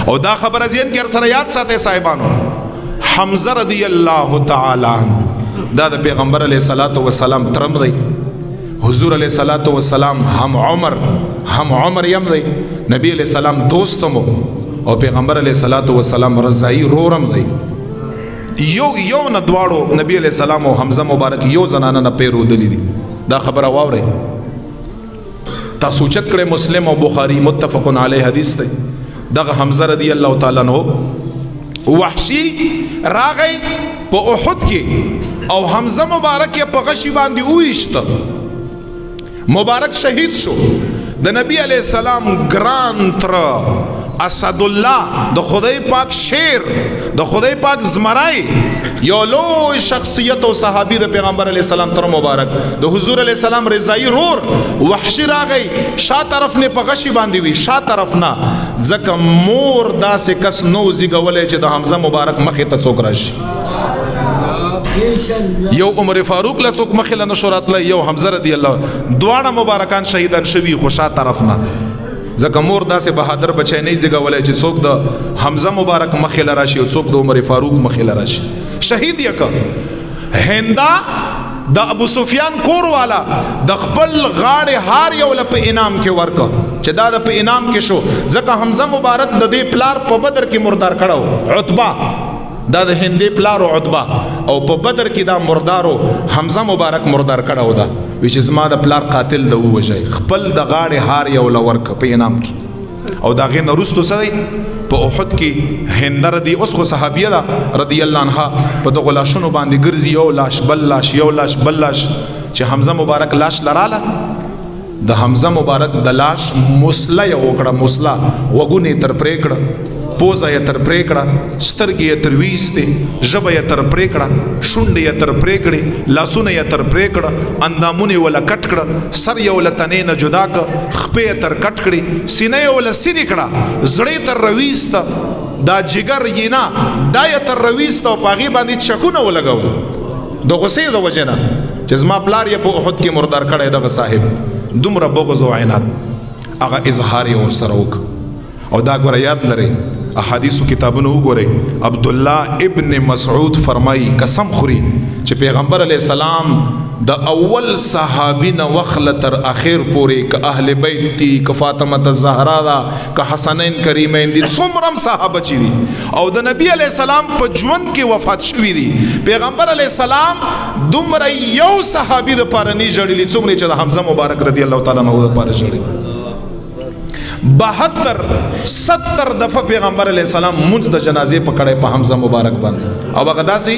او دا خبر ذهن کې سره یاد ساتي صاحبانو، حمزه رضی الله تعالی عنہ دا د پیغمبر علیه الصلاۃ والسلام ترم دی، حضور علیه الصلاۃ والسلام هم عمر یم دی، نبی علیه السلام دوستمو او پیغمبر علیه الصلاۃ والسلام رضائی رورم دی. یو نه دواړو نبی علیه السلام او حمزه مبارک یو زنانه نه پیرو دلی دي. دا خبره واورئ، تاسو چت کړه مسلم او بخاری متفق علیه حدیث دی. دغه حمزه رضی الله تعالی عنہ وحشی راغی په احد کې او حمزه مبارک یې په غشي باندې وایشت، مبارک شهید شو. د نبی علیہ السلام ګران تر اسد الله، د خدای پاک شیر، د خدای پاک زمرای، یو لوی شخصیت او صحابی د پیغمبر علیہ السلام تر مبارک د حضور علیہ السلام رضائی رور وحشی راغی، شا طرف نه په غشي باندې وی، شا طرف نه ځکه مور داسې کس نو زیږولی چې د حمزه مبارک مخې ته څوک راشي. یو عمر فاروق له څوک مخې له نشو راتلی، یو حمزه رضی الله، دواړه مبارکان شهیدان شوي خو شا طرف نه، ځکه مور داسې بهادر بچی نه زیږولی چې څوک د حمزه مبارک مخې له راشي او څوک د عمر فاروق مخې له راشي. شهید یې که هندا د ابو سفیان کور والا د خپل غاړې هار یو له په انعام کې ورکه چې دا د په انعام کې شو، ځکه حمزه مبارک د دې پلار په بدر کې مردار کړو، عتبه دا د هندې پلار او عتبه، او په بدر کې دا مردارو حمزه مبارک مردار کړو دا وی چې زما د پلار قاتل د ووژئ، خپل د غاړې هار یو له ورکه په انعام کې. او د هغې نه وروستو څه دی په احد کې هنده رضی، اوس خو صحابیه ده رضی الله عنها، په دغو لاشونو باندې ګرځي، یو لاش بل لاش، یو لاش بل لاش، چې حمزه مبارک لاش لراله، د حمزه مبارک د لاش مسله یې وکړه، مسله وګونه یې تر پرې کړه، پوزه یې تر پرې کړه، سترګې یې تر ویستې، ژبه یې تر پرې کړه، شونډې یې تر پرې کړې، لاسونه یې تر پرې کړه، اندامونه یې وله کټ کړه، سر یې وله تنې نه جدا کړه، خپې یې تر کټ کړې، سینه یې وله سیرې کړه، زړه یې تر رویسته، دا جګر یې نه دا یې تر رویسته او په هغې باندې چکونه ولګول د غصې د وجې نه چې زما پلار یې په احد کې مردار کړی دغه صاحب. دومره بغض او عناد هغه اظهار یې ورسره وکړ. او دا ګوره یاد لرئ، احادیثو کتابونو وګورئ، عبدالله ابن مسعود فرمایي قسم خوري چې پیغمبر علیه السلام د اول صحابي نه وخله تر اخر پورې که اهل بیت دي، که فاطمه الزهرا ده، که حسنین کریمین دي، څومره هم صحابه چې دي او د نبی علیه السلام په ژوند کې وفات شوي دي، پیغمبر علیه السلام دومره یو صحابي دپاره نه ژړلي څومره چې د حمزه مبارک رضی الله تعالی عنه دپاره ژړلي. 72-70 دفعه پیغمبر علیہ السلام منځ د جنازې په کړی په حمزه مبارک باندې، او هغه داسې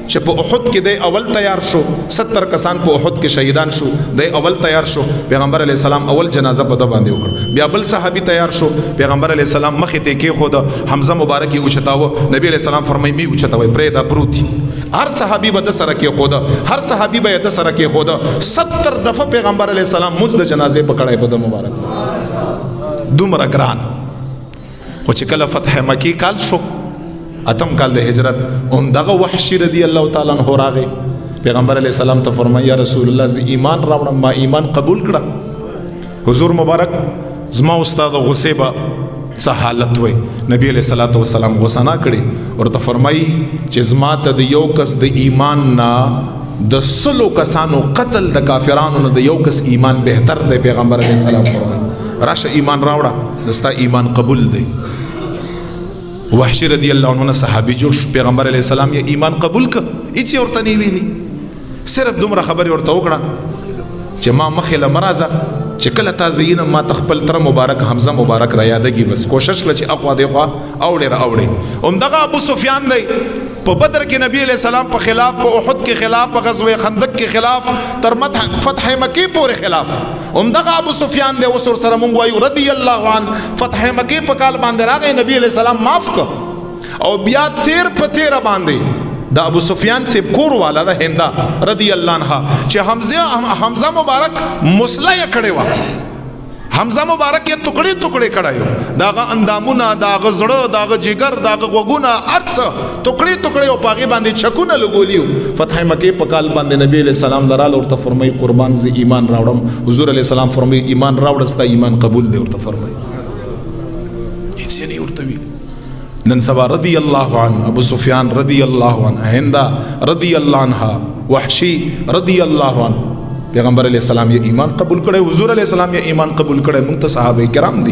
چې په احد کې دی اول تیار شو، 70 کسان په احد کې شهیدان شو، دی اول تیار شو، پیغمبر علیہ السلام اول جنازه په ده باندې وکړه، بیا بل صحابي تیار شو، پیغمبر علیہ السلام مخې ته کېښوده، حمزه مبارک یې اوچتاوه، نبی علیہ السلام فرمایي مې اوچتوئ پرېږده پروت دي، هر صحابي به ده سره کېښوده، هر صحابي به یې ده سره کېښوده، 70 دفعه پیغمبر علیہ السلام منځ د جنازې په کړی په ده مبارک. دومره ګران. خو چې کله فتح مکی کال شو، اتم کال د هجرت، همدغه وحشي رضی الله تعالی عنه راغی، پیغمبر علیہ السلام ته فرمایي یا رسول الله زه ایمان راوړم، ما ایمان قبول کړه. حضور مبارک زما استاد غصې به څه حالت وی، نبی علیہ الصلوۃ والسلام غصه نه کړي، ورته فرمایي چې زما ته د یو کس د ایمان نه د 100 کسانو قتل د کافرانو نه د یو کس ایمان بهتر دی. پیغمبر علیہ السلام فرمایي راشه ایمان راوړه، دستا ایمان قبول دی. وحشی رضی الله عنه صحابي جوړ شو، پیغمبر علیہ السلام یې ایمان قبول ک، هیڅ ورته نه ویلي، صرف دومره خبرې ورته وکړه چې ما مخې له مرازه چې کله تا زینم ما تخپل تر مبارک حمزه مبارک را یادګي، بس کوشش کړه چې اخوا دی خوا اوړې را اوړې. همدغه ابو سفیان دی په بدر کې نبی علیہ السلام په خلاف، په احد کې خلاف، په غزوه خندق کې خلاف، تر فتح مکی پورې خلاف. همدغه ابو سفیان دی، اوس ورسره مونږ وایو رضی الله عنه، فتح مکی په کال باندې راغی، نبی علیہ السلام معاف کړ، او بیا تیر په تیره باندې د ابو سفیان سے کور والا ده هندا رضی الله عنها چې حمزه مبارک مسله یې کړې وه، حمزه مبارک یې ټوکړې ټوکړې کړایو، داغه اندامونه، داغه زړه، داغه جګر، داغه غوږونه، هر څه ټوکړې ټوکړې او په هغې باندې چکونه لګولیو. فتح مکې په کال باندې نبی علیہ السلام لراله، ورته فرمایي قربان زه ایمان راوړم. حضور علیہ السلام فرمایي ایمان راوړه، ستا ایمان قبول دی. ورته فرمایي هېڅ یې نه ورته ویل، نن سبا رضی اللہ عنہ، ابو سفیان رضی اللہ عنہ، ہندا رضی اللہ عنہ، وحشی رضی اللہ عنہ، پیغمبر علیہ السلام یہ ایمان قبول کرے، حضور علیہ السلام یہ ایمان قبول کرے، منت صحابہ کرام دی